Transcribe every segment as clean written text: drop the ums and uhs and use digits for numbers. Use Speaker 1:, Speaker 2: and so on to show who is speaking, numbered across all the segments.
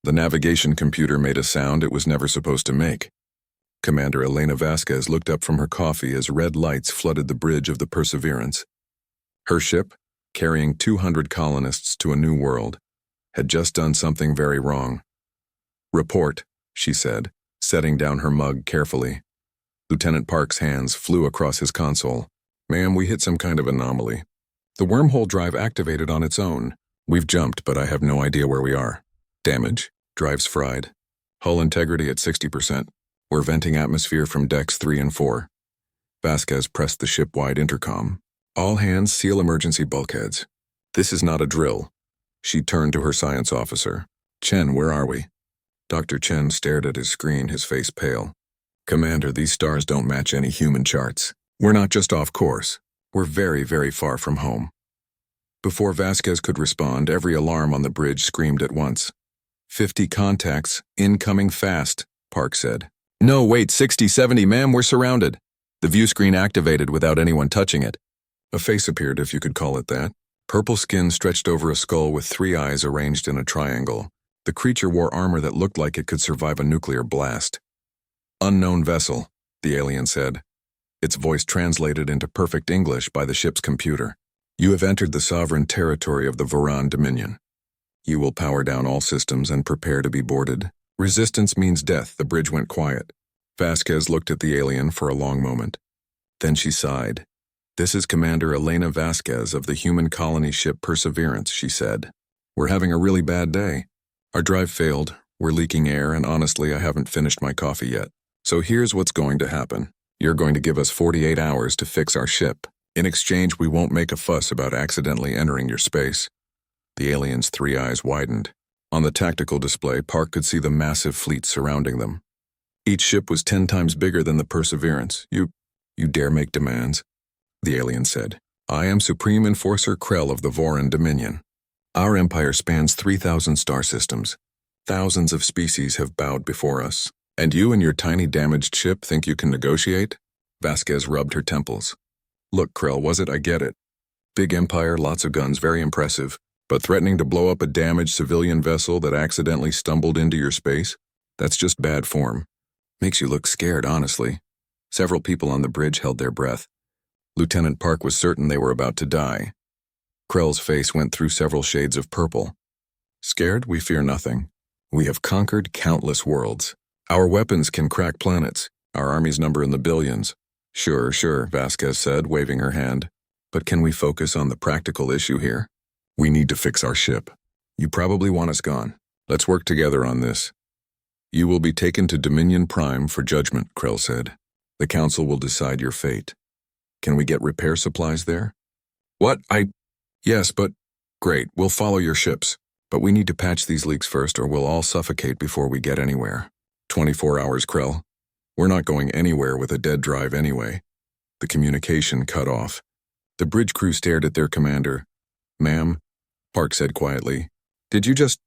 Speaker 1: The navigation computer made a sound it was never supposed to make. Commander Elena Vasquez looked up from her coffee as red lights flooded the bridge of the Perseverance. Her ship, carrying 200 colonists to a new world, had just done something very wrong. "Report," she said, setting down her mug carefully. Lieutenant Park's hands flew across his console. "Ma'am, we hit some kind of anomaly. The wormhole drive activated on its own. We've jumped, but I have no idea where we are. Damage, drives fried. Hull integrity at 60%. We're venting atmosphere from decks 3 and 4. Vasquez pressed the ship-wide intercom. "All hands seal emergency bulkheads. This is not a drill." She turned to her science officer. "Chen, where are we?" Dr. Chen stared at his screen, his face pale. "Commander, these stars don't match any human charts. We're not just off course. We're very, very far from home." Before Vasquez could respond, every alarm on the bridge screamed at once. 50 contacts, incoming fast, Park said. "No, wait, 60, 70, ma'am, we're surrounded." The view screen activated without anyone touching it. A face appeared, if you could call it that. Purple skin stretched over a skull with 3 eyes arranged in a triangle. The creature wore armor that looked like it could survive a nuclear blast. "Unknown vessel," the alien said. Its voice translated into perfect English by the ship's computer. "You have entered the sovereign territory of the Voran Dominion. You will power down all systems and prepare to be boarded. Resistance means death." The bridge went quiet. Vasquez looked at the alien for a long moment. Then she sighed. "This is Commander Elena Vasquez of the human colony ship Perseverance," she said. "We're having a really bad day. Our drive failed, we're leaking air, and honestly, I haven't finished my coffee yet. So here's what's going to happen. You're going to give us 48 hours to fix our ship. In exchange, we won't make a fuss about accidentally entering your space." The alien's 3 eyes widened. On the tactical display, Park could see the massive fleet surrounding them. Each ship was 10 times bigger than the Perseverance. You dare make demands?" The alien said. "I am Supreme Enforcer Krell of the Voran Dominion. Our empire spans 3,000 star systems. Thousands of species have bowed before us. And you and your tiny damaged ship think you can negotiate?" Vasquez rubbed her temples. "Look, Krell, I get it. Big empire, lots of guns, very impressive. But threatening to blow up a damaged civilian vessel that accidentally stumbled into your space? That's just bad form. Makes you look scared, honestly." Several people on the bridge held their breath. Lieutenant Park was certain they were about to die. Krell's face went through several shades of purple. "Scared? We fear nothing. We have conquered countless worlds. Our weapons can crack planets. Our armies number in the billions." Sure, Vasquez said, waving her hand. "But can we focus on the practical issue here? We need to fix our ship. You probably want us gone. Let's work together on this." "You will be taken to Dominion Prime for judgment," Krell said. "The Council will decide your fate. Can we get repair supplies there?" "What? Yes, but..." "Great, we'll follow your ships. But we need to patch these leaks first or we'll all suffocate before we get anywhere." 24 hours, Krell. We're not going anywhere with a dead drive anyway." The communication cut off. The bridge crew stared at their commander. "Ma'am," Park said quietly, "did you just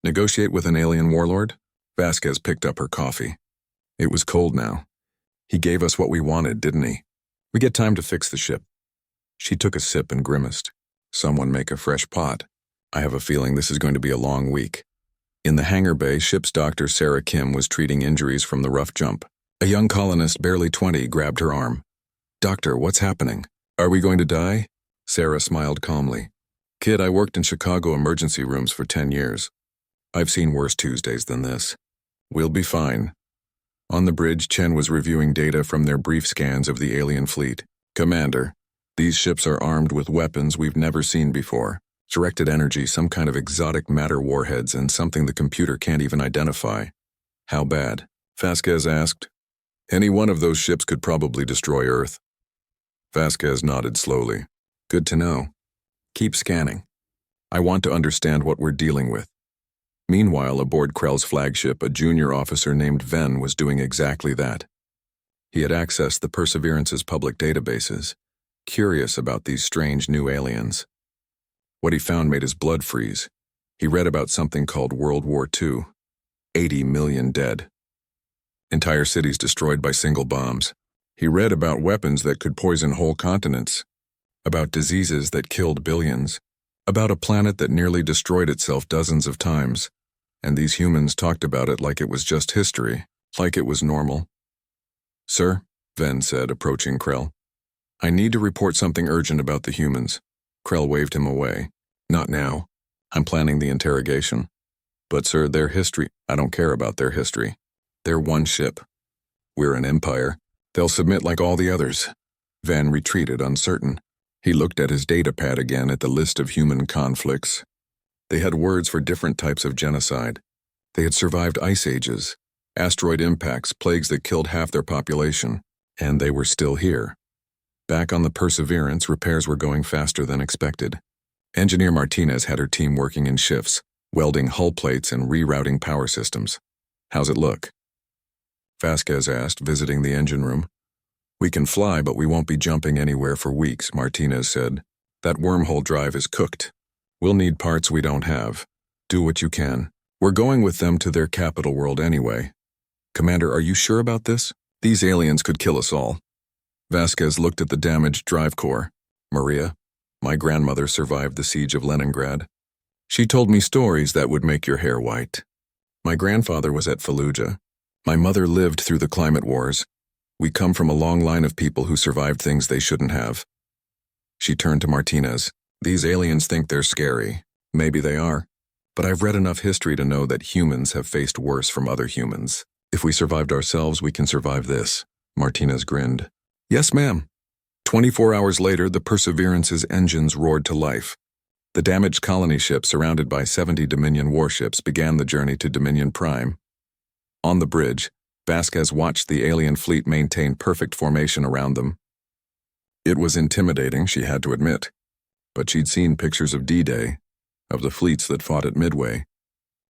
Speaker 1: negotiate with an alien warlord?" Vasquez picked up her coffee. It was cold now. "He gave us what we wanted, didn't he? We get time to fix the ship." She took a sip and grimaced. "Someone make a fresh pot. I have a feeling this is going to be a long week." In the hangar bay, ship's doctor Sarah Kim was treating injuries from the rough jump. A young colonist, barely 20, grabbed her arm. "Doctor, what's happening? Are we going to die?" Sarah smiled calmly. "Kid, I worked in Chicago emergency rooms for 10 years. I've seen worse Tuesdays than this. We'll be fine." On the bridge, Chen was reviewing data from their brief scans of the alien fleet. "Commander, these ships are armed with weapons we've never seen before. Directed energy, some kind of exotic matter warheads, and something the computer can't even identify." "How bad?" Vasquez asked. "Any one of those ships could probably destroy Earth." Vasquez nodded slowly. "Good to know. Keep scanning. I want to understand what we're dealing with." Meanwhile, aboard Krell's flagship, a junior officer named Ven was doing exactly that. He had accessed the Perseverance's public databases, curious about these strange new aliens. What he found made his blood freeze. He read about something called World War II. 80 million dead. Entire cities destroyed by single bombs. He read about weapons that could poison whole continents. About diseases that killed billions. About a planet that nearly destroyed itself dozens of times. and these humans talked about it like it was just history, like it was normal. "Sir," Ven said, approaching Krell. "I need to report something urgent about the humans." Krell waved him away. "Not now. I'm planning the interrogation." "But sir, their history—" "I don't care about their history. They're one ship. We're an empire. They'll submit like all the others." Van retreated, uncertain. He looked at his datapad again at the list of human conflicts. They had words for different types of genocide. They had survived ice ages, asteroid impacts, plagues that killed half their population, and they were still here. Back on the Perseverance, repairs were going faster than expected. Engineer Martinez had her team working in shifts, welding hull plates and rerouting power systems. "How's it look?" Vasquez asked, visiting the engine room. "We can fly, but we won't be jumping anywhere for weeks," Martinez said. "That wormhole drive is cooked. We'll need parts we don't have. Do what you can. We're going with them to their capital world anyway." "Commander, are you sure about this? These aliens could kill us all." Vasquez looked at the damaged drive core. "Maria, my grandmother survived the siege of Leningrad. She told me stories that would make your hair white. My grandfather was at Fallujah. My mother lived through the climate wars. We come from a long line of people who survived things they shouldn't have." She turned to Martinez. "These aliens think they're scary. Maybe they are. But I've read enough history to know that humans have faced worse from other humans. If we survived ourselves, we can survive this." Martinez grinned. "Yes, ma'am." 24 hours later, the Perseverance's engines roared to life. The damaged colony ship, surrounded by 70 Dominion warships, began the journey to Dominion Prime. On the bridge, Vasquez watched the alien fleet maintain perfect formation around them. It was intimidating, she had to admit. But she'd seen pictures of D-Day, of the fleets that fought at Midway.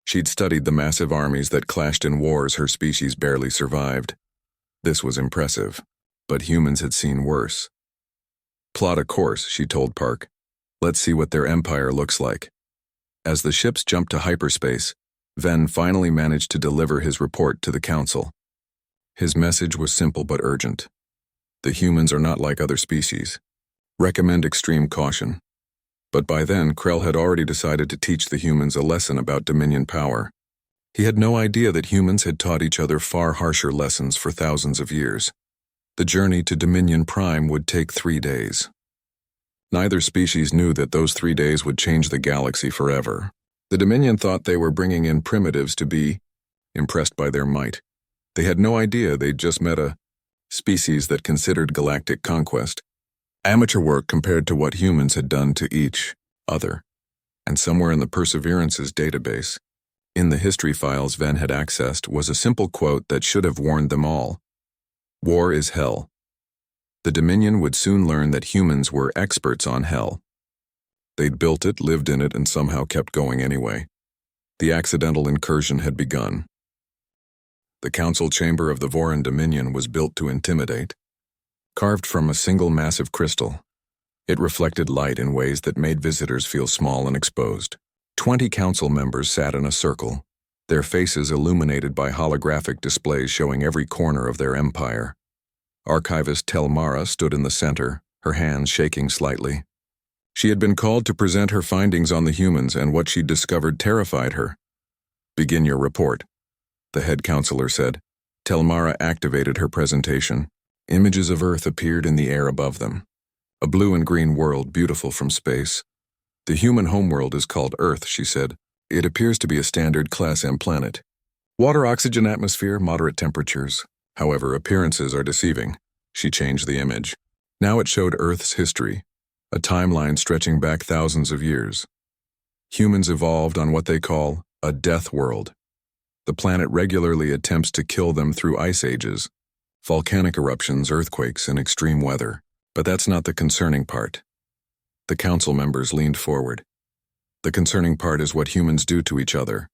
Speaker 1: She'd studied the massive armies that clashed in wars her species barely survived. This was impressive, but humans had seen worse. "Plot a course," she told Park. "Let's see what their empire looks like." As the ships jumped to hyperspace, Ven finally managed to deliver his report to the Council. His message was simple but urgent. The humans are not like other species. Recommend extreme caution. But by then, Krell had already decided to teach the humans a lesson about Dominion power. He had no idea that humans had taught each other far harsher lessons for thousands of years. The journey to Dominion Prime would take 3 days. Neither species knew that those 3 days would change the galaxy forever. The Dominion thought they were bringing in primitives to be impressed by their might. They had no idea they'd just met a species that considered galactic conquest amateur work compared to what humans had done to each other. And somewhere in the Perseverance's database, in the history files Ven had accessed, was a simple quote that should have warned them all. "War is hell." The Dominion would soon learn that humans were experts on hell. They'd built it, lived in it, and somehow kept going anyway. The accidental incursion had begun. The council chamber of the Voran Dominion was built to intimidate. Carved from a single massive crystal, it reflected light in ways that made visitors feel small and exposed. 20 council members sat in a circle, their faces illuminated by holographic displays showing every corner of their empire. Archivist Telmara stood in the center, her hands shaking slightly. She had been called to present her findings on the humans, and what she'd discovered terrified her. "Begin your report," the head counselor said. Telmara activated her presentation. Images of Earth appeared in the air above them. A blue and green world, beautiful from space. "The human homeworld is called Earth," she said. "It appears to be a standard Class M planet. Water, oxygen, atmosphere, moderate temperatures. However, appearances are deceiving." She changed the image. Now it showed Earth's history, a timeline stretching back thousands of years. Humans evolved on what they call a death world. The planet regularly attempts to kill them through ice ages, volcanic eruptions, earthquakes, and extreme weather. But that's not the concerning part. The council members leaned forward. "The concerning part is what humans do to each other."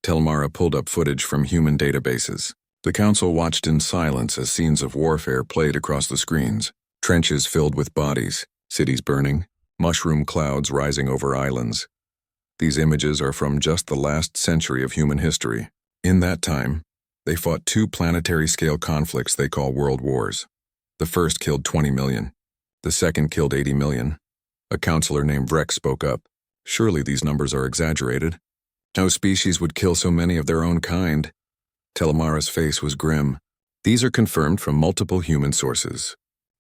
Speaker 1: Telmara pulled up footage from human databases. The council watched in silence as scenes of warfare played across the screens. Trenches filled with bodies, cities burning, mushroom clouds rising over islands. These images are from just the last century of human history. In that time, they fought 2 planetary-scale conflicts they call world wars. The first killed 20 million. The second killed 80 million. A counselor named Vreck spoke up. "Surely these numbers are exaggerated." No species would kill so many of their own kind. Telemara's face was grim. These are confirmed from multiple human sources.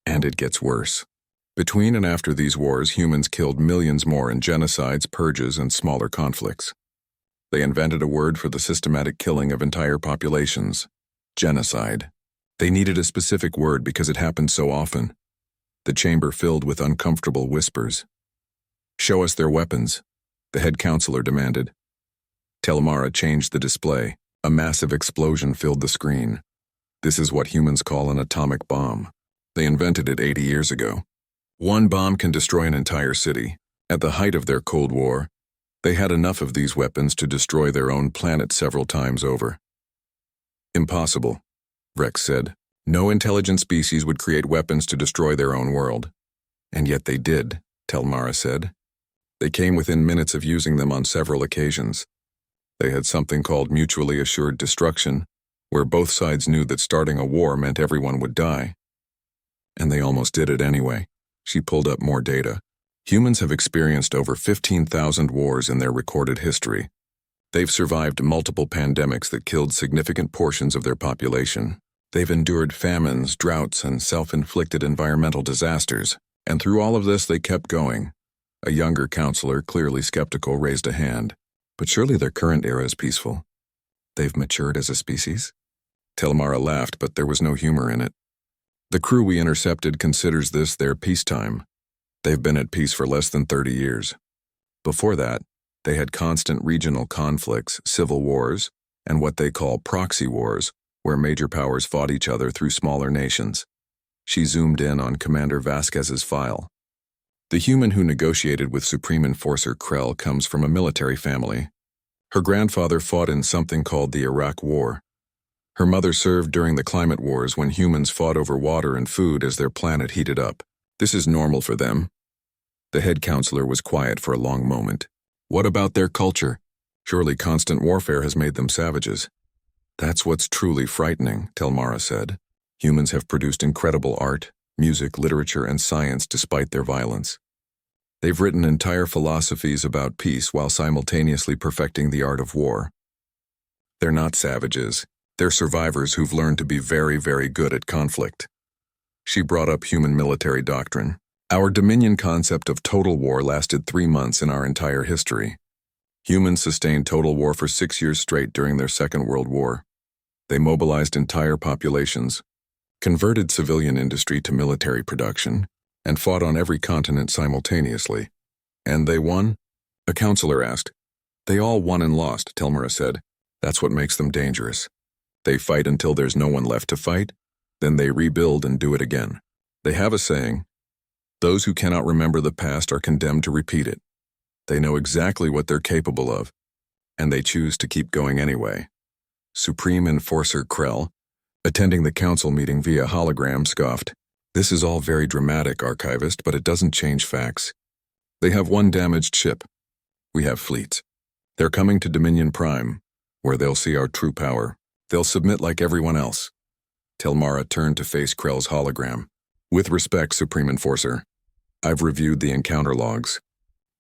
Speaker 1: And it gets worse. Between and after these wars, humans killed millions more in genocides, purges, and smaller conflicts. They invented a word for the systematic killing of entire populations: genocide. They needed a specific word because it happened so often. The chamber filled with uncomfortable whispers. "Show us their weapons," the head counselor demanded. Telemara changed the display. A massive explosion filled the screen. This is what humans call an atomic bomb. They invented it 80 years ago. One bomb can destroy an entire city. At the height of their Cold War, they had enough of these weapons to destroy their own planet several times over. "Impossible," Rex said. "No intelligent species would create weapons to destroy their own world." "And yet they did," Telemara said. "They came within minutes of using them on several occasions. They had something called mutually assured destruction, where both sides knew that starting a war meant everyone would die. And they almost did it anyway." She pulled up more data. Humans have experienced over 15,000 wars in their recorded history. They've survived multiple pandemics that killed significant portions of their population. They've endured famines, droughts, and self-inflicted environmental disasters. And through all of this, they kept going. A younger counselor, clearly skeptical, raised a hand. "But surely their current era is peaceful." "They've matured as a species?" Telemara laughed, but there was no humor in it. "The crew we intercepted considers this their peacetime. They've been at peace for less than 30 years. Before that, they had constant regional conflicts, civil wars, and what they call proxy wars, where major powers fought each other through smaller nations." She zoomed in on Commander Vasquez's file. "The human who negotiated with Supreme Enforcer Krell comes from a military family. Her grandfather fought in something called the Iraq War. Her mother served during the climate wars when humans fought over water and food as their planet heated up. This is normal for them." The head counselor was quiet for a long moment. "What about their culture? Surely constant warfare has made them savages." "That's what's truly frightening," Telemara said. "Humans have produced incredible art, music, literature, and science despite their violence. They've written entire philosophies about peace while simultaneously perfecting the art of war. They're not savages. They're survivors who've learned to be very, very good at conflict." She brought up human military doctrine. "Our Dominion concept of total war lasted 3 months in our entire history. Humans sustained total war for 6 years straight during their Second World War. They mobilized entire populations, converted civilian industry to military production, and fought on every continent simultaneously. And they won?" A counselor asked. "They all won and lost," Telemara said. "That's what makes them dangerous. They fight until there's no one left to fight, then they rebuild and do it again. They have a saying: those who cannot remember the past are condemned to repeat it. They know exactly what they're capable of, and they choose to keep going anyway." Supreme Enforcer Krell, attending the council meeting via hologram, scoffed. "This is all very dramatic, Archivist, but it doesn't change facts. They have one damaged ship. We have fleets. They're coming to Dominion Prime, where they'll see our true power. They'll submit like everyone else." Telemara turned to face Krell's hologram. "With respect, Supreme Enforcer, I've reviewed the encounter logs.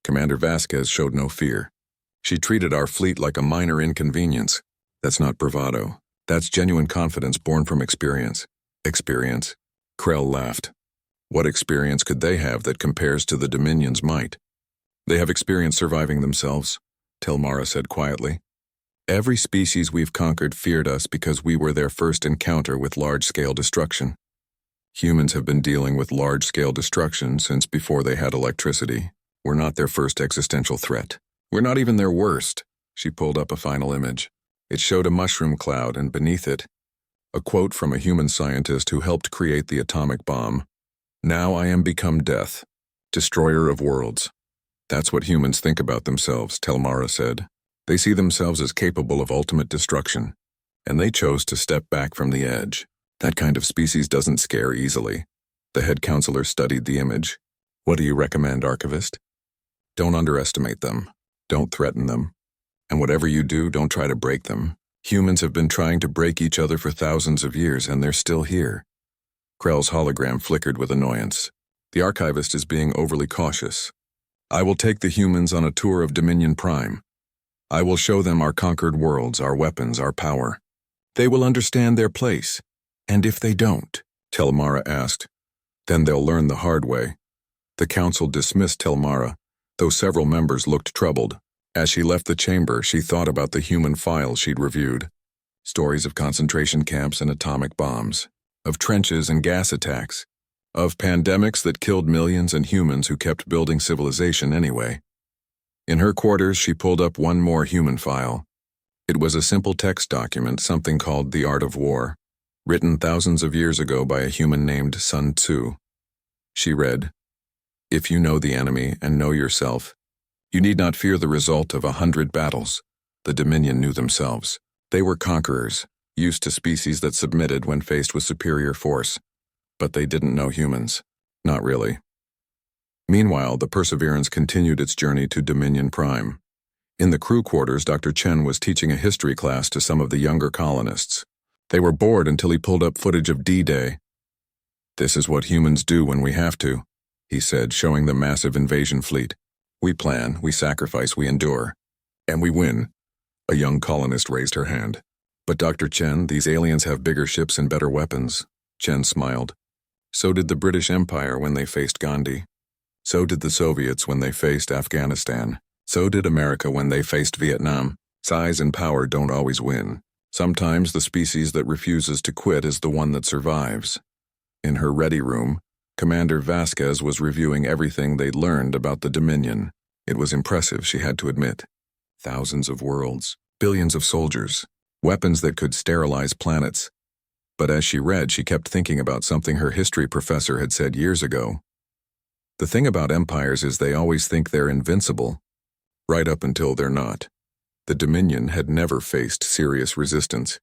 Speaker 1: Commander Vasquez showed no fear. She treated our fleet like a minor inconvenience. That's not bravado. That's genuine confidence born from experience." "Experience?" Krell laughed. "What experience could they have that compares to the Dominion's might?" "They have experience surviving themselves," Telemara said quietly. "Every species we've conquered feared us because we were their first encounter with large-scale destruction. Humans have been dealing with large-scale destruction since before they had electricity. We're not their first existential threat. We're not even their worst." She pulled up a final image. It showed a mushroom cloud, and beneath it, a quote from a human scientist who helped create the atomic bomb. "Now I am become death, destroyer of worlds." That's what humans think about themselves, Telemara said. They see themselves as capable of ultimate destruction, and they chose to step back from the edge. That kind of species doesn't scare easily. The head counselor studied the image. "What do you recommend, Archivist?" "Don't underestimate them. Don't threaten them. And whatever you do, don't try to break them. Humans have been trying to break each other for thousands of years, and they're still here." Krell's hologram flickered with annoyance. "The Archivist is being overly cautious. I will take the humans on a tour of Dominion Prime. I will show them our conquered worlds, our weapons, our power. They will understand their place. And if they don't, Telmara asked, then they'll learn the hard way. The council dismissed Telmara, though several members looked troubled. As she left the chamber, she thought about the human files she'd reviewed. Stories of concentration camps and atomic bombs, of trenches and gas attacks, of pandemics that killed millions and humans who kept building civilization anyway. In her quarters, she pulled up one more human file. It was a simple text document, something called The Art of War, written thousands of years ago by a human named Sun Tzu. She read, "If you know the enemy and know yourself, you need not fear the result of 100 battles. The Dominion knew themselves. They were conquerors, used to species that submitted when faced with superior force. But they didn't know humans. Not really." Meanwhile, the Perseverance continued its journey to Dominion Prime. In the crew quarters, Dr. Chen was teaching a history class to some of the younger colonists. They were bored until he pulled up footage of D-Day. "This is what humans do when we have to," he said, showing the massive invasion fleet. "We plan, we sacrifice, we endure. And we win." A young colonist raised her hand. "But Dr. Chen, these aliens have bigger ships and better weapons." Chen smiled. "So did the British Empire when they faced Gandhi. So did the Soviets when they faced Afghanistan. So did America when they faced Vietnam. Size and power don't always win. Sometimes the species that refuses to quit is the one that survives." In her ready room, Commander Vasquez was reviewing everything they'd learned about the Dominion. It was impressive, she had to admit. Thousands of worlds, billions of soldiers, weapons that could sterilize planets. But as she read, she kept thinking about something her history professor had said years ago. The thing about empires is they always think they're invincible, right up until they're not. The Dominion had never faced serious resistance.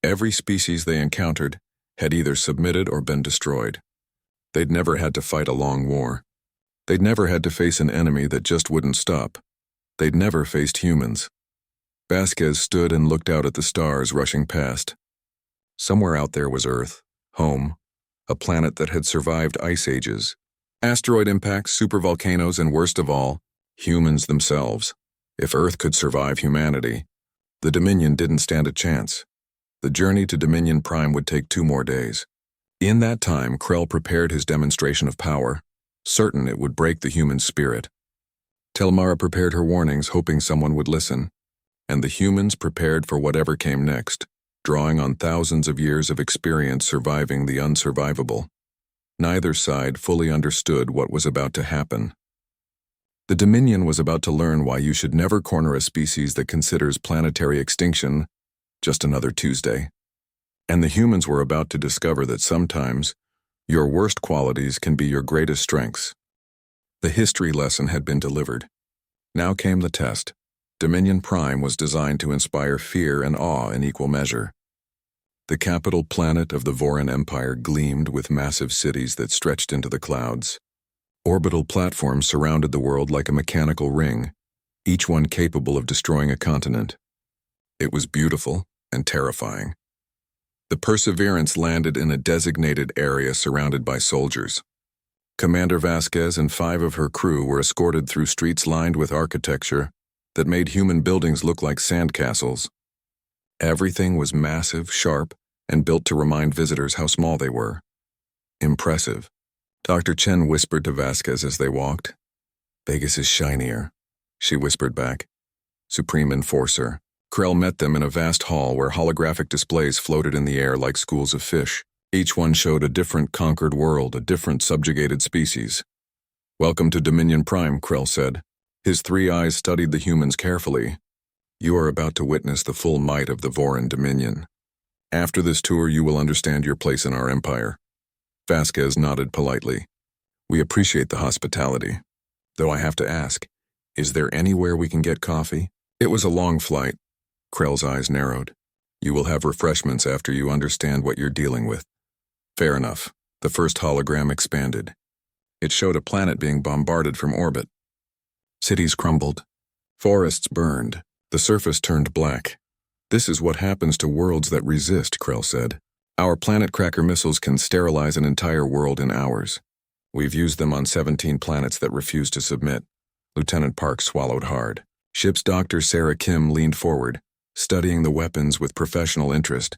Speaker 1: Every species they encountered had either submitted or been destroyed. They'd never had to fight a long war. They'd never had to face an enemy that just wouldn't stop. They'd never faced humans. Vasquez stood and looked out at the stars rushing past. Somewhere out there was Earth, home, a planet that had survived ice ages, asteroid impacts, supervolcanoes, and worst of all, humans themselves. If Earth could survive humanity, the Dominion didn't stand a chance. The journey to Dominion Prime would take 2 more days. In that time, Krell prepared his demonstration of power, certain it would break the human spirit. Telmara prepared her warnings, hoping someone would listen, and the humans prepared for whatever came next, drawing on thousands of years of experience surviving the unsurvivable. Neither side fully understood what was about to happen. The Dominion was about to learn why you should never corner a species that considers planetary extinction just another Tuesday. And the humans were about to discover that sometimes your worst qualities can be your greatest strengths. The history lesson had been delivered. Now came the test. Dominion Prime was designed to inspire fear and awe in equal measure. The capital planet of the Voran Empire gleamed with massive cities that stretched into the clouds. Orbital platforms surrounded the world like a mechanical ring, each one capable of destroying a continent. It was beautiful and terrifying. The Perseverance landed in a designated area surrounded by soldiers. Commander Vasquez and 5 of her crew were escorted through streets lined with architecture that made human buildings look like sandcastles. Everything was massive, sharp, and built to remind visitors how small they were. Impressive. Dr. Chen whispered to Vasquez as they walked. "Vegas is shinier," she whispered back. "Supreme Enforcer." Krell met them in a vast hall where holographic displays floated in the air like schools of fish. Each one showed a different conquered world, a different subjugated species. "Welcome to Dominion Prime," Krell said. His 3 eyes studied the humans carefully. "You are about to witness the full might of the Voran Dominion. After this tour, you will understand your place in our empire." Vasquez nodded politely. "We appreciate the hospitality. Though I have to ask, is there anywhere we can get coffee?" It was a long flight. Krell's eyes narrowed. "You will have refreshments after you understand what you're dealing with." "Fair enough." The first hologram expanded. It showed a planet being bombarded from orbit. Cities crumbled. Forests burned. The surface turned black. "This is what happens to worlds that resist," Krell said. "Our planet cracker missiles can sterilize an entire world in hours. We've used them on 17 planets that refuse to submit." Lieutenant Park swallowed hard. Ship's Dr. Sarah Kim leaned forward, studying the weapons with professional interest.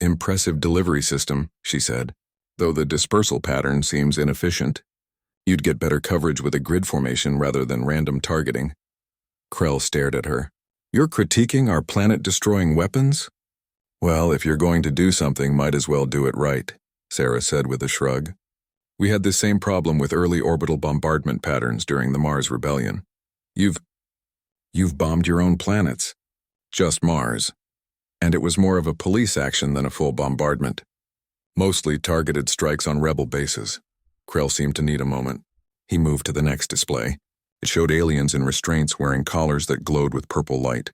Speaker 1: Impressive delivery system, she said, though the dispersal pattern seems inefficient. You'd get better coverage with a grid formation rather than random targeting. Krell stared at her. You're critiquing our planet-destroying weapons? Well, if you're going to do something, might as well do it right, Sarah said with a shrug. We had this same problem with early orbital bombardment patterns during the Mars Rebellion. You've bombed your own planets. Just Mars. And it was more of a police action than a full bombardment. Mostly targeted strikes on rebel bases. Krell seemed to need a moment. He moved to the next display. It showed aliens in restraints wearing collars that glowed with purple light.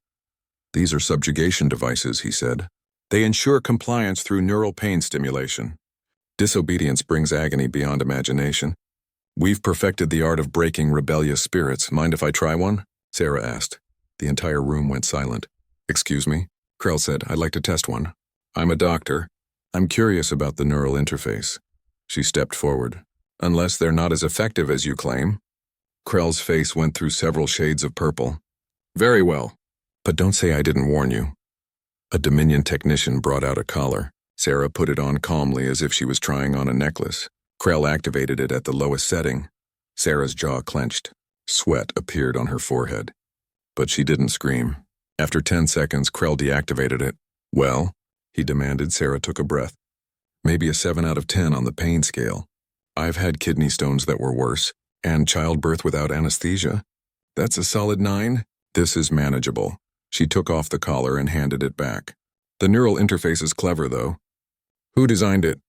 Speaker 1: These are subjugation devices, he said. They ensure compliance through neural pain stimulation. Disobedience brings agony beyond imagination. We've perfected the art of breaking rebellious spirits. Mind if I try one? Sarah asked. The entire room went silent. Excuse me? Krell said, I'd like to test one. I'm a doctor. I'm curious about the neural interface. She stepped forward. Unless they're not as effective as you claim. Krell's face went through several shades of purple. Very well. But don't say I didn't warn you. A Dominion technician brought out a collar. Sarah put it on calmly as if she was trying on a necklace. Krell activated it at the lowest setting. Sarah's jaw clenched. Sweat appeared on her forehead. But she didn't scream. After 10 seconds, Krell deactivated it. Well, he demanded. Sarah took a breath. Maybe a 7 out of 10 on the pain scale. I've had kidney stones that were worse, and childbirth without anesthesia. That's a solid 9. This is manageable. She took off the collar and handed it back. The neural interface is clever, though. Who designed it?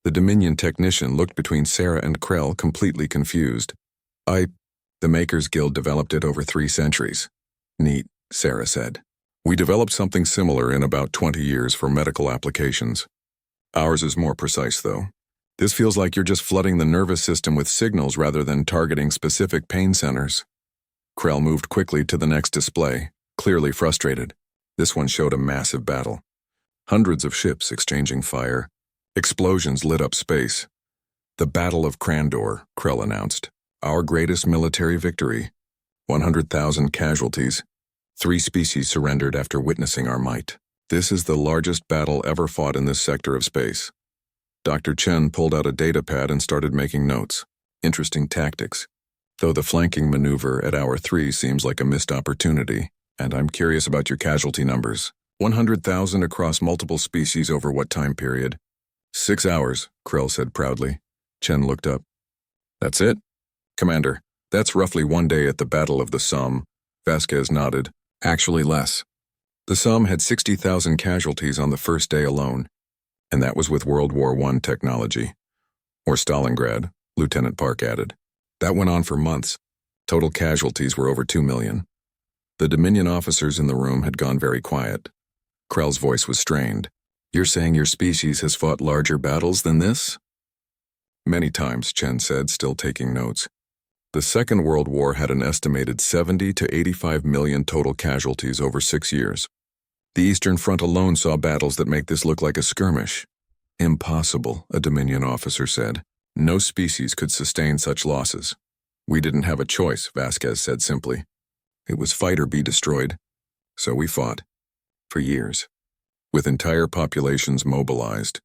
Speaker 1: The Dominion technician looked between Sarah and Krell, completely confused. The Makers Guild developed it over 3 centuries. Neat, Sarah said. We developed something similar in about 20 years for medical applications. Ours is more precise, though. This feels like you're just flooding the nervous system with signals rather than targeting specific pain centers. Krell moved quickly to the next display, clearly frustrated. This one showed a massive battle. Hundreds of ships exchanging fire. Explosions lit up space. The Battle of Crandor, Krell announced. Our greatest military victory. 100,000 casualties. 3 species surrendered after witnessing our might. This is the largest battle ever fought in this sector of space. Dr. Chen pulled out a data pad and started making notes. Interesting tactics. Though the flanking maneuver at Hour 3 seems like a missed opportunity, and I'm curious about your casualty numbers. 100,000 across multiple species over what time period? 6 hours, Krell said proudly. Chen looked up. That's it? Commander, that's roughly 1 day at the Battle of the Somme. Vasquez nodded. Actually less. The Somme had 60,000 casualties on the first day alone, and that was with World War I technology. Or Stalingrad, Lieutenant Park added. That went on for months. Total casualties were over 2 million. The Dominion officers in the room had gone very quiet. Krell's voice was strained. You're saying your species has fought larger battles than this? Many times, Chen said, still taking notes. The Second World War had an estimated 70 to 85 million total casualties over 6 years. The Eastern Front alone saw battles that make this look like a skirmish. Impossible, a Dominion officer said. No species could sustain such losses. We didn't have a choice, Vasquez said simply. It was fight or be destroyed. So we fought. For years. With entire populations mobilized.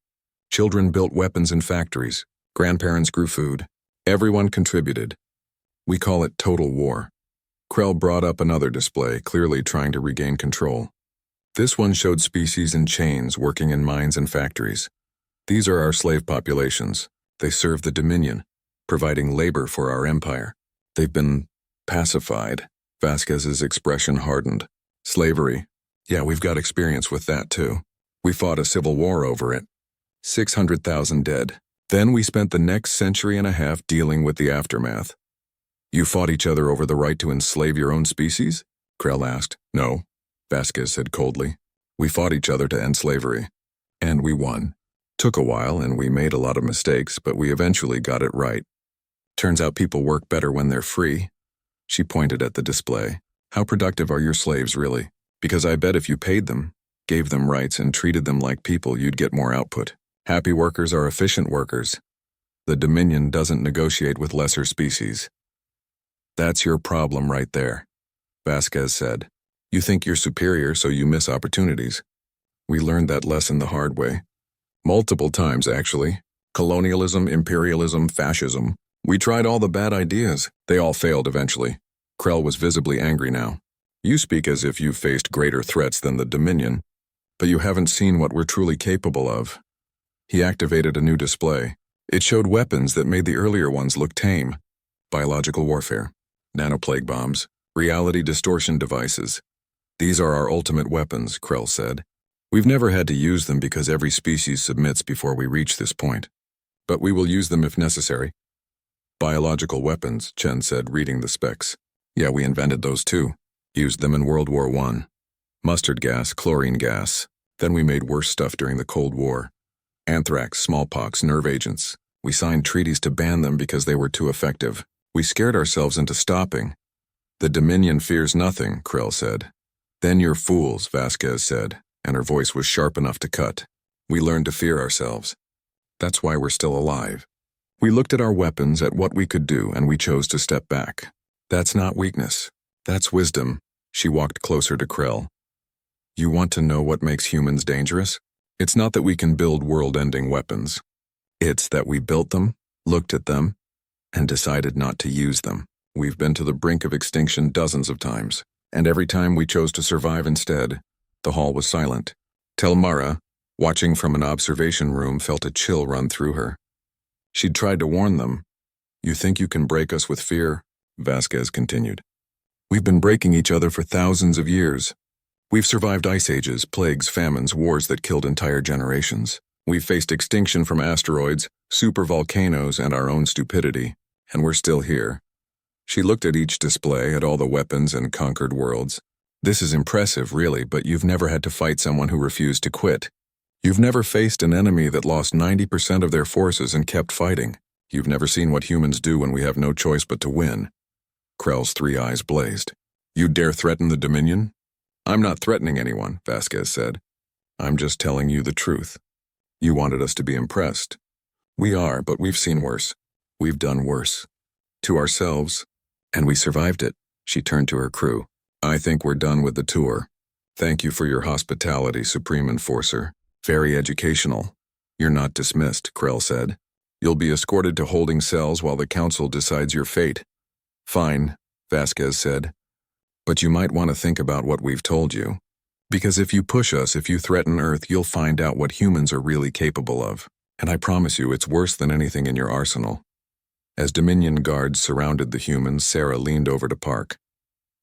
Speaker 1: Children built weapons in factories. Grandparents grew food. Everyone contributed. We call it total war. Krell brought up another display, clearly trying to regain control. This one showed species in chains working in mines and factories. These are our slave populations. They serve the Dominion, providing labor for our empire. They've been pacified. Vasquez's expression hardened. Slavery. Yeah, we've got experience with that too. We fought a civil war over it. 600,000 dead. Then we spent the next century and a half dealing with the aftermath. You fought each other over the right to enslave your own species? Krell asked. No, Vasquez said coldly. We fought each other to end slavery. And we won. Took a while and we made a lot of mistakes, but we eventually got it right. Turns out people work better when they're free. She pointed at the display. How productive are your slaves really? Because I bet if you paid them, gave them rights and treated them like people, you'd get more output. Happy workers are efficient workers. The Dominion doesn't negotiate with lesser species. That's your problem right there. Vasquez said. You think you're superior, so you miss opportunities. We learned that lesson the hard way. Multiple times, actually. Colonialism, imperialism, fascism. We tried all the bad ideas. They all failed eventually. Krell was visibly angry now. You speak as if you've faced greater threats than the Dominion, but you haven't seen what we're truly capable of. He activated a new display. It showed weapons that made the earlier ones look tame. Biological warfare, nanoplague bombs, reality distortion devices. These are our ultimate weapons, Krell said. We've never had to use them because every species submits before we reach this point. But we will use them if necessary. Biological weapons, Chen said, reading the specs. Yeah, we invented those too. Used them in World War I. Mustard gas, chlorine gas. Then we made worse stuff during the Cold War. Anthrax, smallpox, nerve agents. We signed treaties to ban them because they were too effective. We scared ourselves into stopping. The Dominion fears nothing, Krell said. Then you're fools, Vasquez said, and her voice was sharp enough to cut. We learned to fear ourselves. That's why we're still alive. We looked at our weapons, at what we could do, and we chose to step back. That's not weakness. That's wisdom. She walked closer to Krell. You want to know what makes humans dangerous? It's not that we can build world-ending weapons. It's that we built them, looked at them, and decided not to use them. We've been to the brink of extinction dozens of times, and every time we chose to survive instead, the hall was silent. Telmara, watching from an observation room, felt a chill run through her. She'd tried to warn them. You think you can break us with fear? Vasquez continued. We've been breaking each other for thousands of years. We've survived ice ages, plagues, famines, wars that killed entire generations. We've faced extinction from asteroids, supervolcanoes, and our own stupidity, and we're still here. She looked at each display, at all the weapons and conquered worlds. This is impressive, really, but you've never had to fight someone who refused to quit. You've never faced an enemy that lost 90% of their forces and kept fighting. You've never seen what humans do when we have no choice but to win. Krell's three eyes blazed. You dare threaten the Dominion? I'm not threatening anyone, Vasquez said. I'm just telling you the truth. You wanted us to be impressed. We are, but we've seen worse. We've done worse. To ourselves, and we survived it. She turned to her crew. I think we're done with the tour. Thank you for your hospitality, Supreme Enforcer. Very educational. You're not dismissed, Krell said. You'll be escorted to holding cells while the Council decides your fate. Fine, Vasquez said. But you might want to think about what we've told you. Because if you push us, if you threaten Earth, you'll find out what humans are really capable of. And I promise you, it's worse than anything in your arsenal. As Dominion guards surrounded the humans, Sarah leaned over to Park.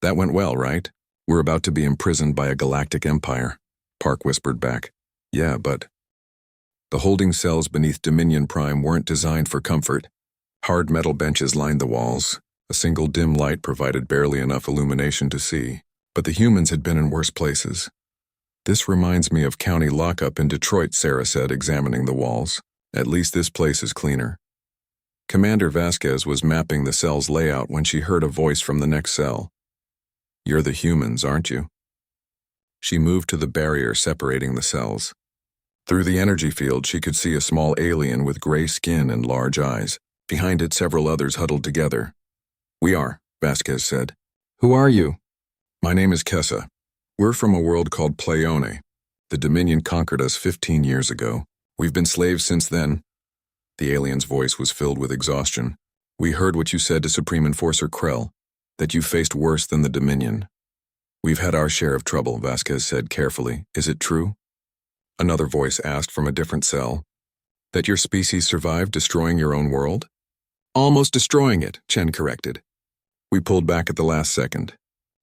Speaker 1: That went well, right? We're about to be imprisoned by a galactic empire. Park whispered back. Yeah, but... The holding cells beneath Dominion Prime weren't designed for comfort. Hard metal benches lined the walls. A single dim light provided barely enough illumination to see. But the humans had been in worse places. This reminds me of county lockup in Detroit, Sarah said, examining the walls. At least this place is cleaner. Commander Vasquez was mapping the cell's layout when she heard a voice from the next cell. You're the humans, aren't you? She moved to the barrier separating the cells. Through the energy field, she could see a small alien with gray skin and large eyes. Behind it, several others huddled together. We are, Vasquez said. Who are you? My name is Kessa. We're from a world called Pleione. The Dominion conquered us 15 years ago. We've been slaves since then. The alien's voice was filled with exhaustion. We heard what you said to Supreme Enforcer Krell, that you faced worse than the Dominion. We've had our share of trouble, Vasquez said carefully. Is it true? Another voice asked from a different cell. That your species survived destroying your own world? Almost destroying it, Chen corrected. We pulled back at the last second.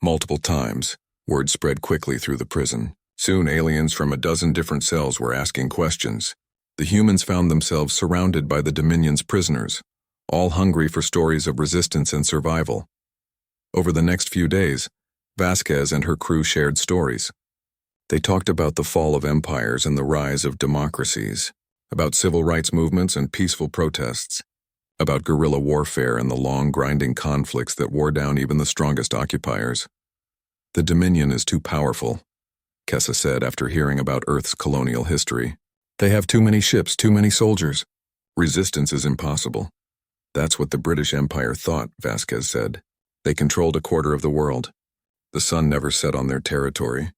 Speaker 1: Multiple times. Word spread quickly through the prison. Soon aliens from a dozen different cells were asking questions. The humans found themselves surrounded by the Dominion's prisoners, all hungry for stories of resistance and survival. Over the next few days, Vasquez and her crew shared stories. They talked about the fall of empires and the rise of democracies, about civil rights movements and peaceful protests, about guerrilla warfare and the long, grinding conflicts that wore down even the strongest occupiers. The Dominion is too powerful, Kessa said after hearing about Earth's colonial history. They have too many ships, too many soldiers. Resistance is impossible. That's what the British Empire thought, Vasquez said. They controlled a quarter of the world. The sun never set on their territory.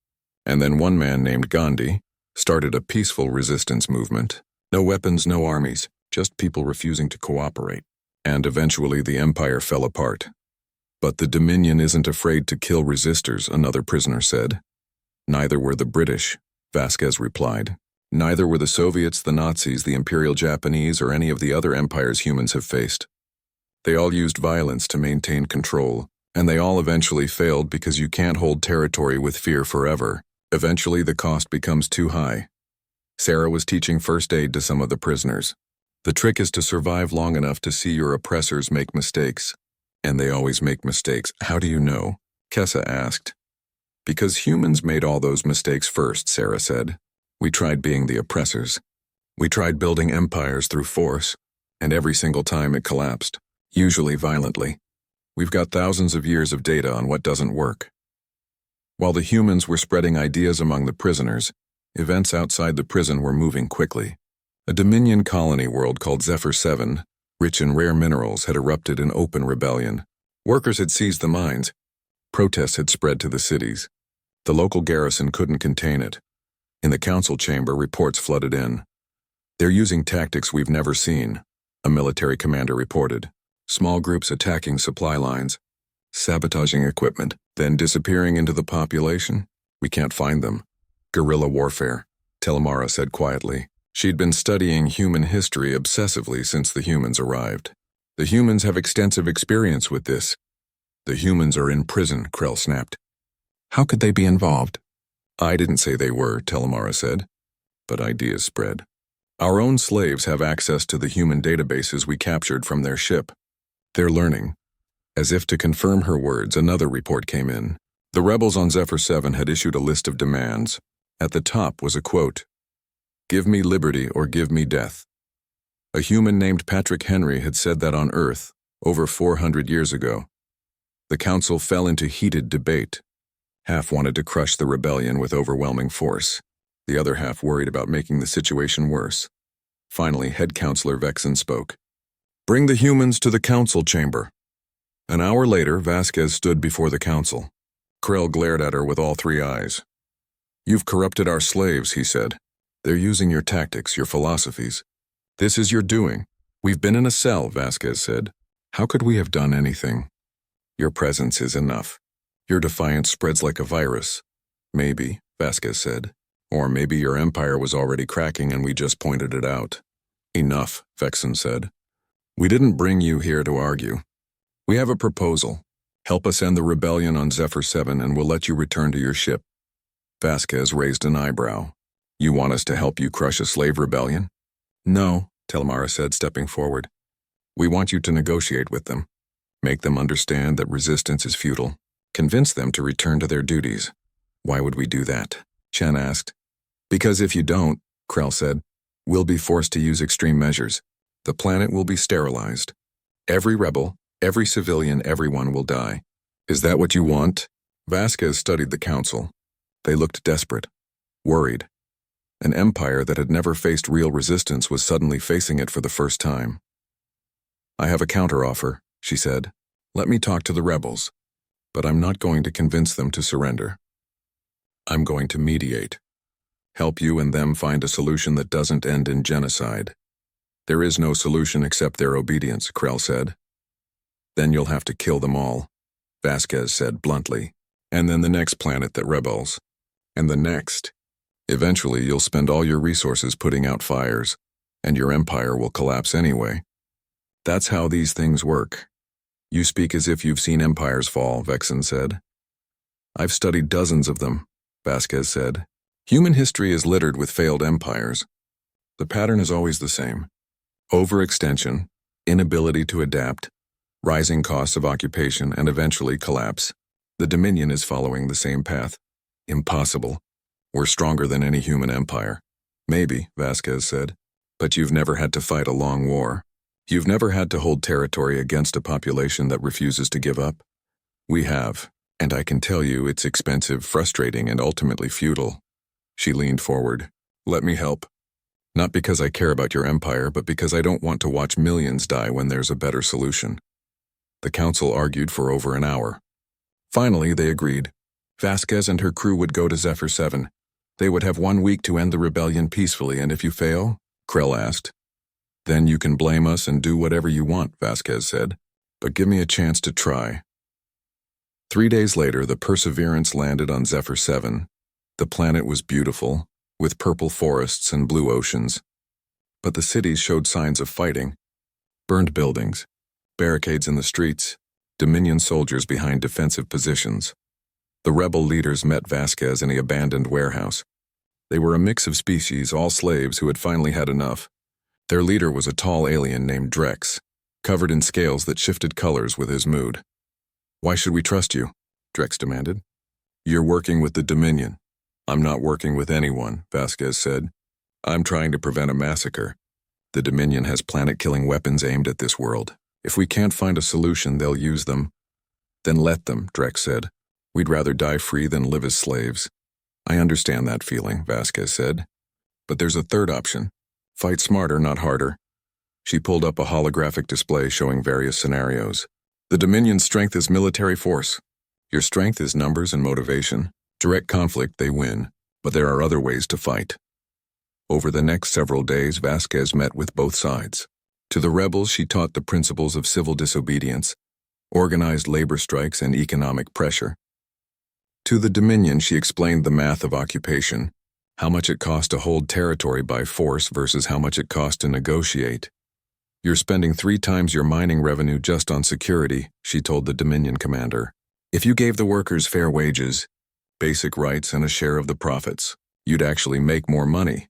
Speaker 1: And then one man named Gandhi started a peaceful resistance movement. No weapons, no armies, just people refusing to cooperate. And eventually the empire fell apart. But the Dominion isn't afraid to kill resistors, another prisoner said. Neither were the British, Vasquez replied. Neither were the Soviets, the Nazis, the Imperial Japanese, or any of the other empires humans have faced. They all used violence to maintain control, and they all eventually failed because you can't hold territory with fear forever. Eventually the cost becomes too high. Sarah was teaching first aid to some of the prisoners. The trick is to survive long enough to see your oppressors make mistakes. And they always make mistakes. How do you know? Kessa asked. Because humans made all those mistakes first, Sarah said. We tried being the oppressors. We tried building empires through force, and every single time it collapsed, usually violently. We've got thousands of years of data on what doesn't work. While the humans were spreading ideas among the prisoners, events outside the prison were moving quickly. A Dominion colony world called Zephyr 7, rich in rare minerals, had erupted in open rebellion. Workers had seized the mines. Protests had spread to the cities. The local garrison couldn't contain it. In the council chamber, reports flooded in. They're using tactics we've never seen, a military commander reported. Small groups attacking supply lines, sabotaging equipment, then disappearing into the population. We can't find them. Guerrilla warfare, Telemara said quietly. She'd been studying human history obsessively since the humans arrived. The humans have extensive experience with this. The humans are in prison, Krell snapped. How could they be involved? I didn't say they were, Telemara said. But ideas spread. Our own slaves have access to the human databases we captured from their ship. They're learning. As if to confirm her words, another report came in. The rebels on Zephyr 7 had issued a list of demands. At the top was a quote, "Give me liberty or give me death." A human named Patrick Henry had said that on Earth, over 400 years ago. The council fell into heated debate. Half wanted to crush the rebellion with overwhelming force. The other half worried about making the situation worse. Finally, head counselor Vexen spoke. "Bring the humans to the council chamber." An hour later, Vasquez stood before the council. Krell glared at her with all three eyes. "You've corrupted our slaves," he said. "They're using your tactics, your philosophies. This is your doing. We've been in a cell," Vasquez said. "How could we have done anything? Your presence is enough. Your defiance spreads like a virus." "Maybe," Vasquez said. "Or maybe your empire was already cracking and we just pointed it out." "Enough," Vexen said. "We didn't bring you here to argue. We have a proposal. Help us end the rebellion on Zephyr 7 and we'll let you return to your ship." Vasquez raised an eyebrow. "You want us to help you crush a slave rebellion?" "No," Telemara said, stepping forward. "We want you to negotiate with them. Make them understand that resistance is futile. Convince them to return to their duties." "Why would we do that?" Chen asked. "Because if you don't," Krell said, "we'll be forced to use extreme measures. The planet will be sterilized. Every rebel, every civilian, everyone will die. Is that what you want?" Vasquez studied the council. They looked desperate, worried. An empire that had never faced real resistance was suddenly facing it for the first time. "I have a counteroffer," she said. "Let me talk to the rebels. But I'm not going to convince them to surrender. I'm going to mediate. Help you and them find a solution that doesn't end in genocide." "There is no solution except their obedience," Krell said. "Then you'll have to kill them all," Vasquez said bluntly. "And then the next planet that rebels. And the next. Eventually you'll spend all your resources putting out fires, and your empire will collapse anyway. That's how these things work." "You speak as if you've seen empires fall," Vexen said. "I've studied dozens of them," Vasquez said. "Human history is littered with failed empires. The pattern is always the same. Overextension, inability to adapt, rising costs of occupation, and eventually collapse. The Dominion is following the same path. Impossible. We're stronger than any human empire." "Maybe," Vasquez said. "But you've never had to fight a long war. You've never had to hold territory against a population that refuses to give up. We have, and I can tell you it's expensive, frustrating, and ultimately futile." She leaned forward. "Let me help. Not because I care about your empire, but because I don't want to watch millions die when there's a better solution." The council argued for over an hour. Finally, they agreed. Vasquez and her crew would go to Zephyr 7. They would have 1 week to end the rebellion peacefully, and if you fail, Krell asked. Then you can blame us and do whatever you want, Vasquez said. But give me a chance to try. 3 days later, the Perseverance landed on Zephyr 7. The planet was beautiful, with purple forests and blue oceans. But the cities showed signs of fighting. Burned buildings, barricades in the streets, Dominion soldiers behind defensive positions. The rebel leaders met Vasquez in the abandoned warehouse. They were a mix of species, all slaves who had finally had enough. Their leader was a tall alien named Drex, covered in scales that shifted colors with his mood. Why should we trust you? Drex demanded. You're working with the Dominion. I'm not working with anyone, Vasquez said. I'm trying to prevent a massacre. The Dominion has planet-killing weapons aimed at this world. If we can't find a solution, they'll use them. Then let them, Drex said. We'd rather die free than live as slaves. I understand that feeling, Vasquez said. But there's a third option. Fight smarter, not harder. She pulled up a holographic display showing various scenarios. The Dominion's strength is military force. Your strength is numbers and motivation. Direct conflict, they win. But there are other ways to fight. Over the next several days, Vasquez met with both sides. To the rebels, she taught the principles of civil disobedience, organized labor strikes, and economic pressure. To the Dominion, she explained the math of occupation, how much it cost to hold territory by force versus how much it cost to negotiate. You're spending 3 times your mining revenue just on security, she told the Dominion commander. If you gave the workers fair wages, basic rights, and a share of the profits, you'd actually make more money.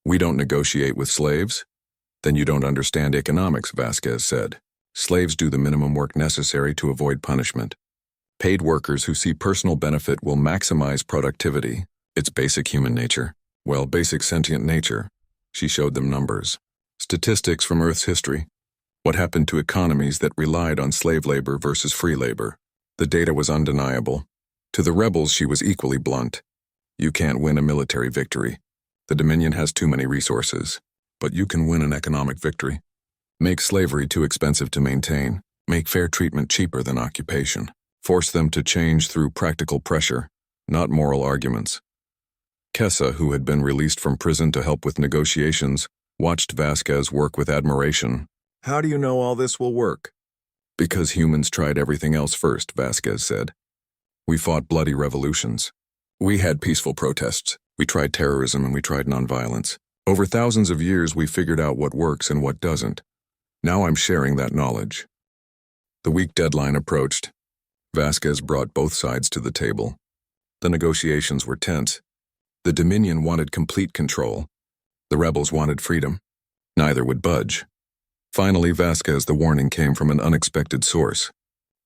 Speaker 1: We don't negotiate with slaves? Then you don't understand economics, Vasquez said. Slaves do the minimum work necessary to avoid punishment. Paid workers who see personal benefit will maximize productivity. It's basic human nature. Well, basic sentient nature. She showed them numbers. Statistics from Earth's history. What happened to economies that relied on slave labor versus free labor? The data was undeniable. To the rebels, she was equally blunt. You can't win a military victory. The Dominion has too many resources. But you can win an economic victory. Make slavery too expensive to maintain. Make fair treatment cheaper than occupation. Force them to change through practical pressure, not moral arguments. Kessa, who had been released from prison to help with negotiations, watched Vasquez work with admiration. How do you know all this will work? Because humans tried everything else first, Vasquez said. We fought bloody revolutions. We had peaceful protests. We tried terrorism and we tried nonviolence. Over thousands of years, we figured out what works and what doesn't. Now I'm sharing that knowledge. The week deadline approached. Vasquez brought both sides to the table. The negotiations were tense. The Dominion wanted complete control. The rebels wanted freedom. Neither would budge. Finally, Vasquez, the warning came from an unexpected source.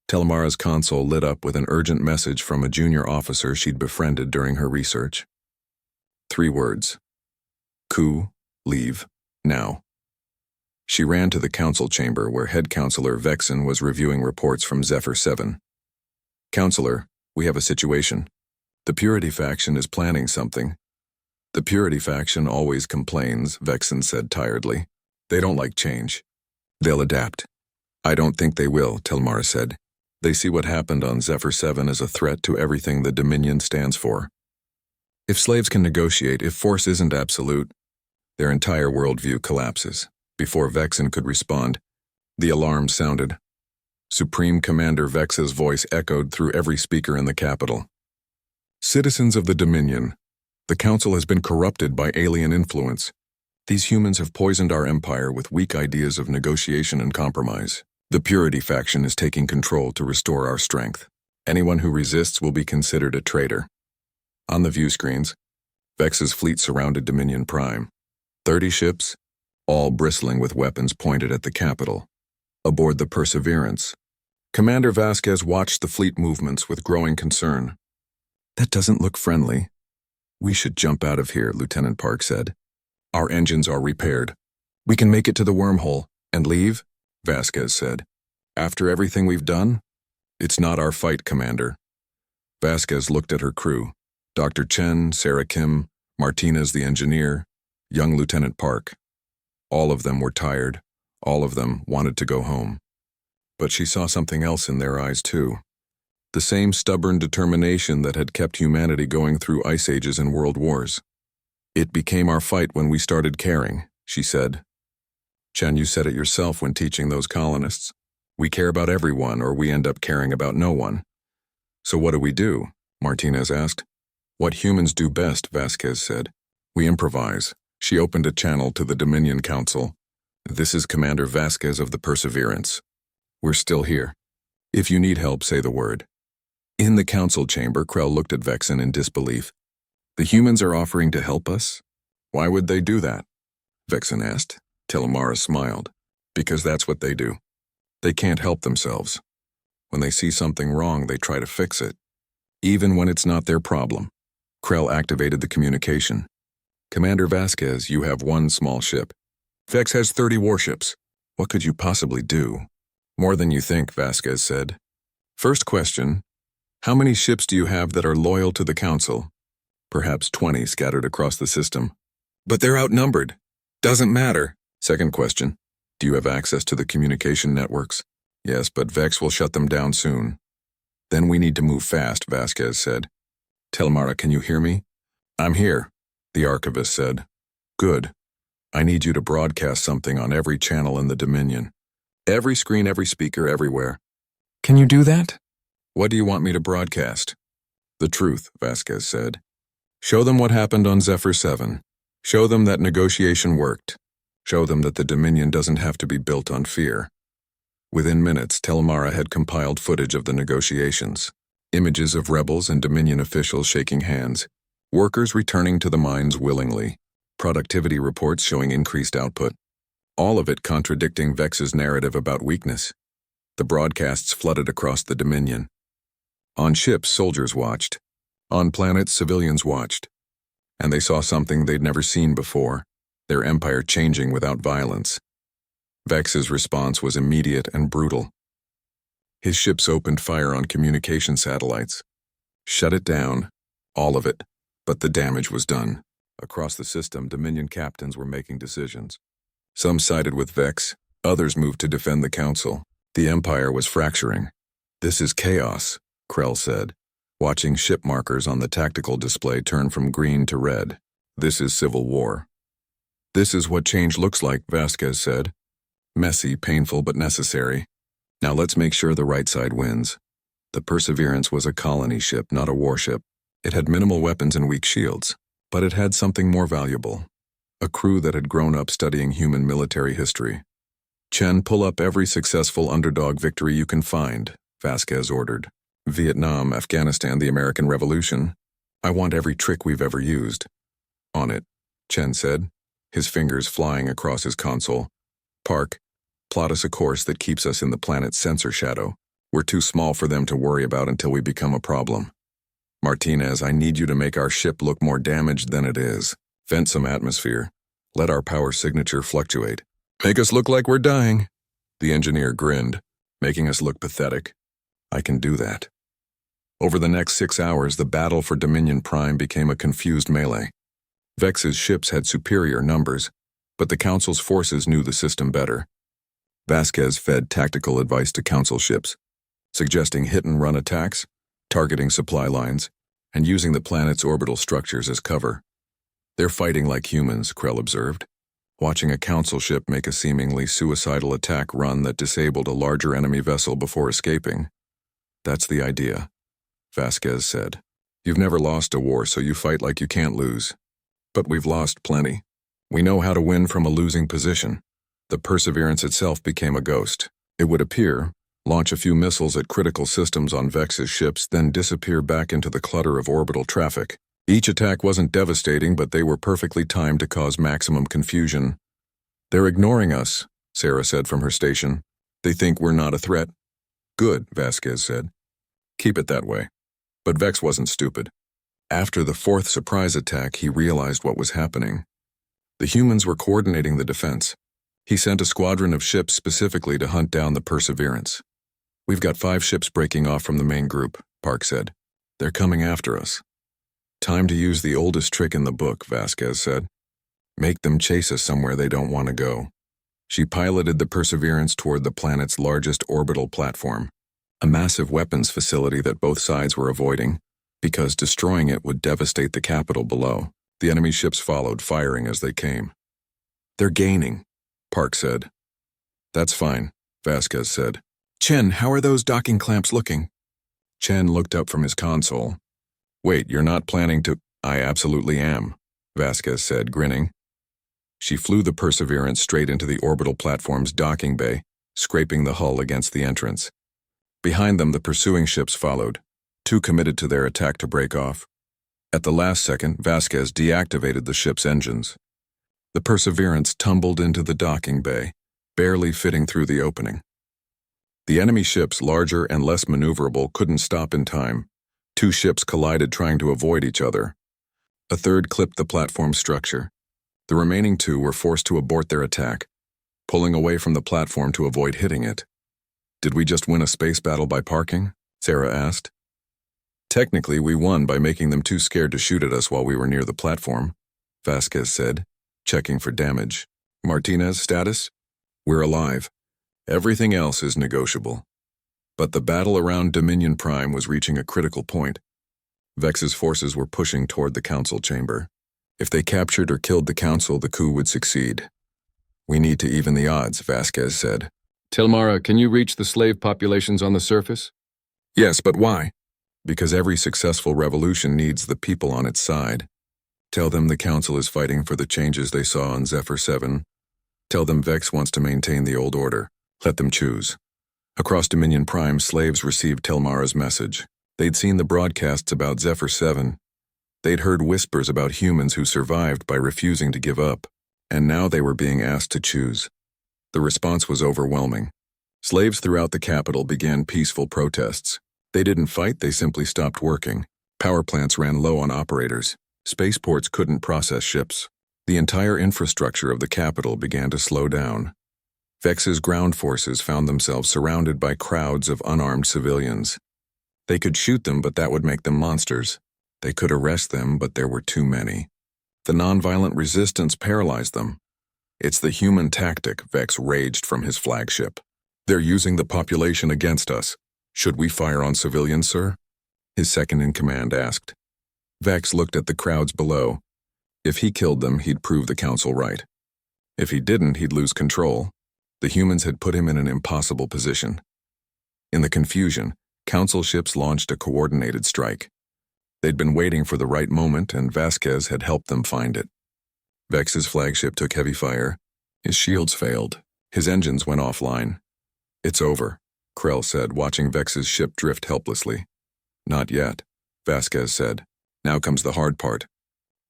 Speaker 1: Telemara's console lit up with an urgent message from a junior officer she'd befriended during her research. 3 words. Coup, leave, now. She ran to the council chamber where head counselor Vexen was reviewing reports from Zephyr 7. Counselor, we have a situation. The Purity faction is planning something. The Purity faction always complains, Vexen said tiredly. They don't like change. They'll adapt. I don't think they will, Telemara said. They see what happened on Zephyr 7 as a threat to everything the Dominion stands for. If slaves can negotiate, if force isn't absolute, their entire worldview collapses. Before Vexen could respond, the alarm sounded. Supreme Commander Vex's voice echoed through every speaker in the capital. Citizens of the Dominion, the Council has been corrupted by alien influence. These humans have poisoned our empire with weak ideas of negotiation and compromise. The Purity faction is taking control to restore our strength. Anyone who resists will be considered a traitor. On the view screens, Vex's fleet surrounded Dominion Prime. 30 ships, all bristling with weapons pointed at the capital. Aboard the Perseverance, Commander Vasquez watched the fleet movements with growing concern. That doesn't look friendly. We should jump out of here, Lieutenant Park said. Our engines are repaired. We can make it to the wormhole and leave, Vasquez said. After everything we've done? It's not our fight, Commander. Vasquez looked at her crew. Dr. Chen, Sarah Kim, Martinez the engineer, young Lieutenant Park. All of them were tired. All of them wanted to go home. But she saw something else in their eyes too. The same stubborn determination that had kept humanity going through ice ages and world wars. "It became our fight when we started caring," she said. "Chen, you said it yourself when teaching those colonists. We care about everyone or we end up caring about no one." "So what do we do?" Martinez asked. "What humans do best," Vasquez said. "We improvise." She opened a channel to the Dominion Council. "This is Commander Vasquez of the Perseverance. We're still here. If you need help, say the word." In the council chamber, Krell looked at Vexen in disbelief. "The humans are offering to help us? Why would they do that?" Vexen asked. Telemara smiled. "Because that's what they do. They can't help themselves. When they see something wrong, they try to fix it, even when it's not their problem." Krell activated the communication. "Commander Vasquez, you have one small ship. Vex has 30 warships. What could you possibly do?" "More than you think," Vasquez said. "First question, how many ships do you have that are loyal to the Council?" "Perhaps 20 scattered across the system." "But they're outnumbered." "Doesn't matter." "Second question, do you have access to the communication networks?" "Yes, but Vex will shut them down soon." "Then we need to move fast," Vasquez said. "Telemara, can you hear me?" "I'm here," the archivist said. "Good. I need you to broadcast something on every channel in the Dominion. Every screen, every speaker, everywhere." "Can you do that?" "What do you want me to broadcast?" "The truth," Vasquez said. "Show them what happened on Zephyr 7. Show them that negotiation worked. Show them that the Dominion doesn't have to be built on fear." Within minutes, Telemara had compiled footage of the negotiations. Images of rebels and Dominion officials shaking hands. Workers returning to the mines willingly. Productivity reports showing increased output. All of it contradicting Vex's narrative about weakness. The broadcasts flooded across the Dominion. On ships, soldiers watched. On planets, civilians watched. And they saw something they'd never seen before, their empire changing without violence. Vex's response was immediate and brutal. His ships opened fire on communication satellites. Shut it down, all of it, but the damage was done. Across the system, Dominion captains were making decisions. Some sided with Vex, others moved to defend the Council. The Empire was fracturing. "This is chaos," Krell said, watching ship markers on the tactical display turn from green to red. "This is civil war." "This is what change looks like," Vasquez said. "Messy, painful, but necessary. Now let's make sure the right side wins." The Perseverance was a colony ship, not a warship. It had minimal weapons and weak shields, but it had something more valuable. A crew that had grown up studying human military history. "Chen, pull up every successful underdog victory you can find," Vasquez ordered. "Vietnam, Afghanistan, the American Revolution. I want every trick we've ever used." "On it," Chen said, his fingers flying across his console. "Park, plot us a course that keeps us in the planet's sensor shadow. We're too small for them to worry about until we become a problem. Martinez, I need you to make our ship look more damaged than it is. Vent some atmosphere. Let our power signature fluctuate. Make us look like we're dying." The engineer grinned, making us look pathetic. "I can do that." Over the next 6 hours, the battle for Dominion Prime became a confused melee. Vex's ships had superior numbers, but the Council's forces knew the system better. Vasquez fed tactical advice to Council ships, suggesting hit-and-run attacks, targeting supply lines, and using the planet's orbital structures as cover. "They're fighting like humans," Krell observed, watching a Council ship make a seemingly suicidal attack run that disabled a larger enemy vessel before escaping. "That's the idea," Vasquez said. "You've never lost a war, so you fight like you can't lose. But we've lost plenty. We know how to win from a losing position." The Perseverance itself became a ghost. It would appear, launch a few missiles at critical systems on Vex's ships, then disappear back into the clutter of orbital traffic. Each attack wasn't devastating, but they were perfectly timed to cause maximum confusion. "They're ignoring us," Sarah said from her station. "They think we're not a threat." "Good," Vasquez said. "Keep it that way." But Vex wasn't stupid. After the fourth surprise attack, he realized what was happening. The humans were coordinating the defense. He sent a squadron of ships specifically to hunt down the Perseverance. "We've got 5 ships breaking off from the main group," Park said. "They're coming after us." "Time to use the oldest trick in the book," Vasquez said. "Make them chase us somewhere they don't want to go." She piloted the Perseverance toward the planet's largest orbital platform. a massive weapons facility that both sides were avoiding, because destroying it would devastate the capital below. The enemy ships followed, firing as they came. "They're gaining," Park said. "That's fine," Vasquez said. "Chen, how are those docking clamps looking?" Chen looked up from his console. "Wait, you're not planning to—" "I absolutely am," Vasquez said, grinning. She flew the Perseverance straight into the orbital platform's docking bay, scraping the hull against the entrance. Behind them, the pursuing ships followed, too committed to their attack to break off. At the last second, Vasquez deactivated the ship's engines. The Perseverance tumbled into the docking bay, barely fitting through the opening. The enemy ships, larger and less maneuverable, couldn't stop in time. Two ships collided, trying to avoid each other. A third clipped the platform structure. The remaining two were forced to abort their attack, pulling away from the platform to avoid hitting it. "Did we just win a space battle by parking?" Sarah asked. "Technically, we won by making them too scared to shoot at us while we were near the platform," Vasquez said, checking for damage. "Martinez, status? We're alive. Everything else is negotiable." But the battle around Dominion Prime was reaching a critical point. Vex's forces were pushing toward the council chamber. If they captured or killed the council, the coup would succeed. "We need to even the odds," Vasquez said.
Speaker 2: "Tilmara, can you reach the slave populations on the surface?"
Speaker 1: "Yes, but why?" "Because every successful revolution needs the people on its side. Tell them the council is fighting for the changes they saw on Zephyr 7. Tell them Vex wants to maintain the old order. Let them choose." Across Dominion Prime, slaves received Tilmara's message. They'd seen the broadcasts about Zephyr 7. They'd heard whispers about humans who survived by refusing to give up, and now they were being asked to choose. The response was overwhelming. Slaves throughout the capital began peaceful protests. They didn't fight, they simply stopped working. Power plants ran low on operators. Spaceports couldn't process ships. The entire infrastructure of the capital began to slow down. Vex's ground forces found themselves surrounded by crowds of unarmed civilians. They could shoot them, but that would make them monsters. They could arrest them, but there were too many. The nonviolent resistance paralyzed them. "It's the human tactic," Vex raged from his flagship. "They're using the population against us. Should we fire on civilians, sir?" His second-in-command asked. Vex looked at the crowds below. If he killed them, he'd prove the council right. If he didn't, he'd lose control. The humans had put him in an impossible position. In the confusion, council ships launched a coordinated strike. They'd been waiting for the right moment, and Vasquez had helped them find it. Vex's flagship took heavy fire. His shields failed. His engines went offline. "It's over," Krell said, watching Vex's ship drift helplessly. "Not yet," Vasquez said. "Now comes the hard part.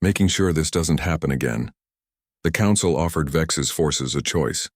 Speaker 1: Making sure this doesn't happen again." The council offered Vex's forces a choice.